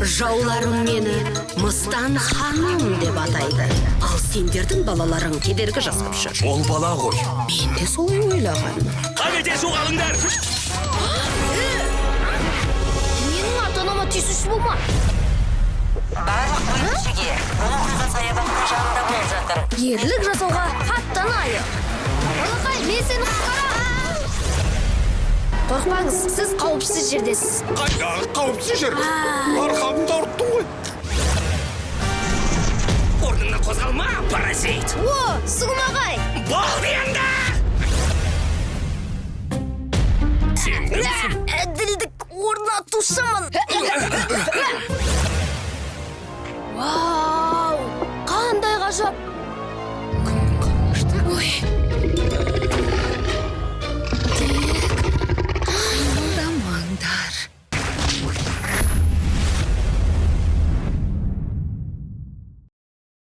Жауларым мені Мыстан ханым деп атайды. Ал сендердің балаларың кедергі жасап жүр. Ол бала ғой. Мен де солай ойлаған. Қабете жоғалыңдар. Менің ата-анама тиісуші болма. Барлық бөлімшеге оқиға саябақтың жанында болып жатыр. Ерлік жасауға хаттан айық. Балақай, мен сені құтқарам. Қорқпаңыз, сіз қауіпсіз жердесіз. Қайдағы қауіпсіз жер? Арқамды ауырттың ғой. Орныңнан қозғалма, паразит. О, Сұғым ағай. Бақ